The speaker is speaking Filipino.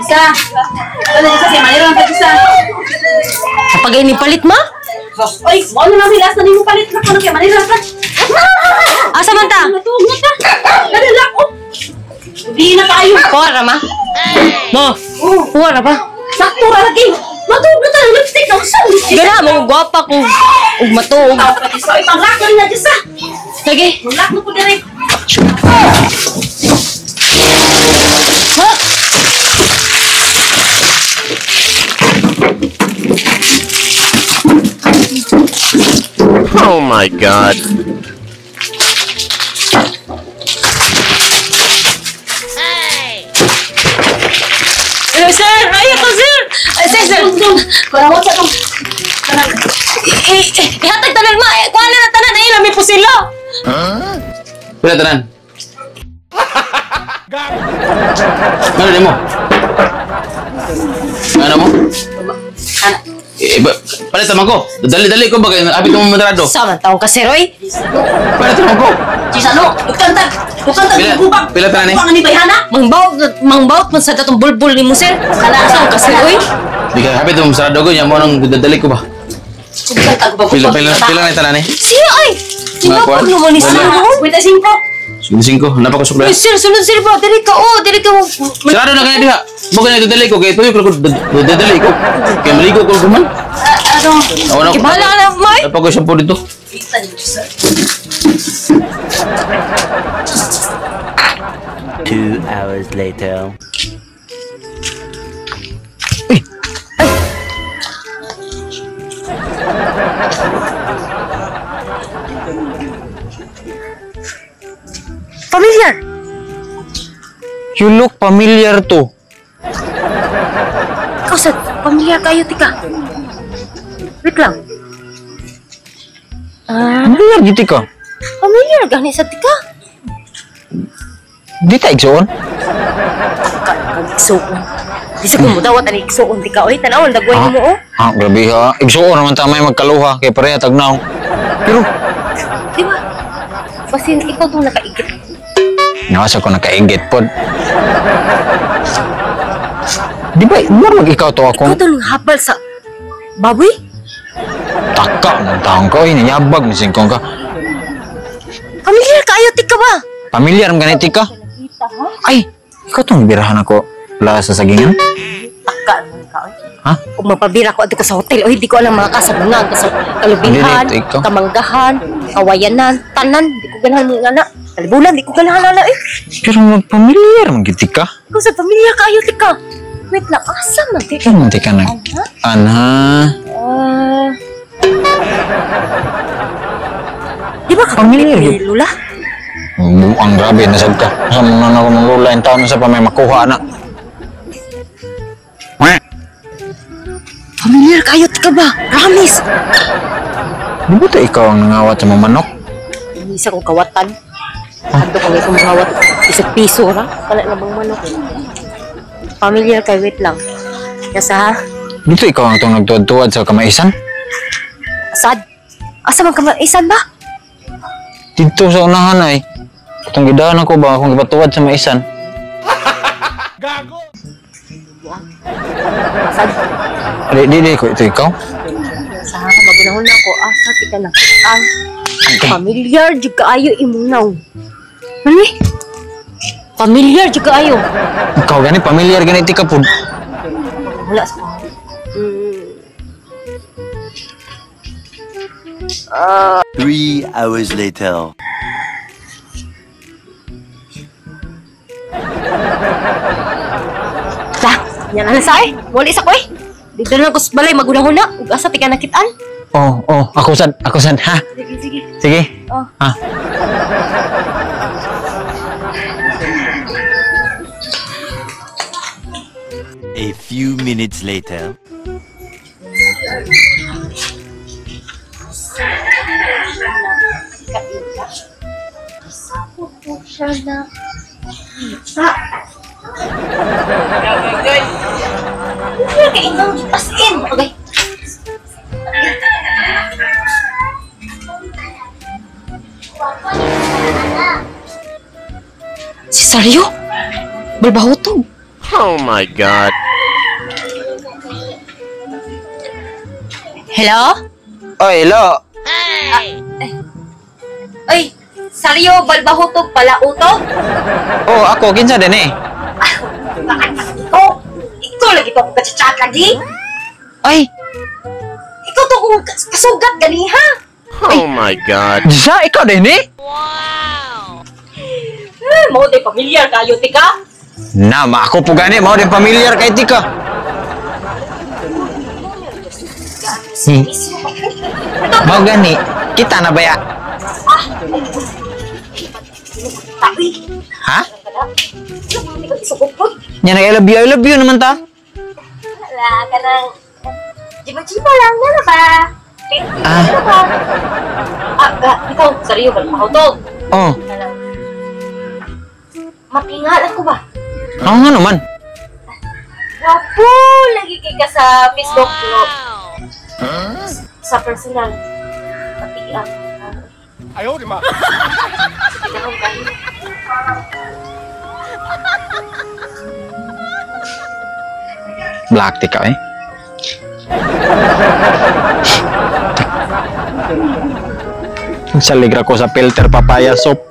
Isa. Ano isa siya? Mayroon pa isa. Kapag ini palit ma? Oy, mo na namin last na nimo palit na kuno kay Manila pa. Asa man ta? Natungod ka. Dala ko. Di na kayo. Kuha na ma? Mo. Kuha na ba? Sakto ra lagi. Matugod na tayong lipstick na usang lipstick. Gana mo gwapa ko. Ug matuog. So, ipang-lock na rin na dyan sa. Sige. Lock na po din rin. Oh my God. Sir! Ayaw ko, sir! Sir! Kung sa itong... Ihatag tanan ma! Kuha na na tanan! Ay, lami po sila! Pila tanan? Ano din mo? Ano mo? Palit naman ko. Dali-dali ko bagay. Apit mo madrado. Sama taong ka, sir, oy! Palit naman ko. Cisano, bukantag! Bukantag! Pila tanan eh? Bukang ni Bayhana? Mangbawt man sa datong bulbul ni mo, sir! Saan ka, sir, oy! Di ka apit mo masarado ko. Yan mo nang dadali ko ba? Bukantag ba? Pila na yung tanan eh? Siya, ay! Sinapag Kuwan? naman ni sir, Wala. no? Wait, 5. Sing ko. Napaka sukla. Ay, sir, sunod, sir, ba? Dili ka, oh! Dili ka, Sarado na kaya diha. Mo ganito dadali ko. Kaya tuyo ko dadali ko. Kaya maligo ko kuman. Ano? Awan ako. Kibahala ka na, May! Napaka shampoo dito. Kita niyo, sir. 2 hours later. Familiar! You look familiar to. Ikaw, sir, familiar kayo, tika. Wait lang. Familiar gitu ka. Familiar gani sa tika. Di ta igsoon. Igsoon. Di sa kumudawat ang igsoon, tika. Oy, tanawan, dagway mo, oh. Grabe ha. Igsoon naman tamay magkaluha kay pareha tagnaw. Pero Di ba? Basin, ikaw doon nakaigit. nawasa ko nakainggit pod. Di ba, murag ikaw to Ikaw ako. doon habal sa baboy? Taka ng taong ko. Ay, nayabag na singkong ka. Familiar kayo, tika ba? Familiar ang ganiti ka. Ay, ikaw tong birahan ako. Wala sa sagingan. Taka naman ka, oy. Ha? Kung mapabira ko ato ko sa hotel, oy, di ko alam mga kasabungan, kalubihan, Hindi, ikaw. kamanggahan, kawayanan, tanan, di ko ganahan mga anak. Kalibulan, di ko ganahan anak, eh. Pero mag-familiar man giti ka. Ikaw sa familiar kayo, tika. Wait lang, asa man, tika? Ano man tika na? Ana. Di ba Familiar kapit yun. ni Lula? Ang grabe, nasab ka. Sa mga na ako manglula yung taon sa pa may makuha na. Familiar kayo, tika ba? Promise! Di ba ito ikaw ang nangawat sa mga manok? Isa kong kawatan. Ando ko ngayon kong kawat. Isang piso ra. Wala namang manok. Familiar kayo, wait lang. Nasa ha? Dito ikaw ang itong nagtuwad-tuwad sa kamaisan? Sad? Asa man kamaisan ba? Dito sa unahan ay. Itong gidahan ako ba akong ipatuwad sa maisan? Sad? Di, ko ito ikaw? Nasa ha? Magunahon na ako. Asa tika na. Ang familiar juga ayo imunaw. Ano eh? Familiar juga ayo. Ikaw gani, familiar gani tika po. Wala sa Three hours later. Lah, yan na sa eh. Wali sa ko eh. Dito na ako sa balay, magunahon na. Ug asa tika nakitaan. Ako sad, ha? Sige, sige. Sige. Oh. Ha? A few minutes later. Okay. Si Saryo? Balbahutog. Oh my god. Hello? Oy, hello. Ay, Saryo, balbahutog pala utog? Oh, ako kinsa din eh. Bakit ito? Ito lagi to kung kachat lagi. Ay, Ito to kung kasugat gani ha. Oh my god. sa ikaw din eh. Mo de pamilyar kayo tika. Na, ako po gani, mao din pamilyar kay tika. Mao gani, kita na ba ya? Tapi, Ha? hindi ko isugot ko. Nya na I love you naman ta. Wala ka nang... Jiba-jiba lang na na ba? Ah. Ano ba? Ikaw, Saryo, balbahutog. Oh, Mapingal ako ba? ako nga naman. Wapo, lagi ka sa Facebook bro. Sa personal. Pati Ayaw, di ma. Black tika eh. Saligra ko sa filter papaya soap.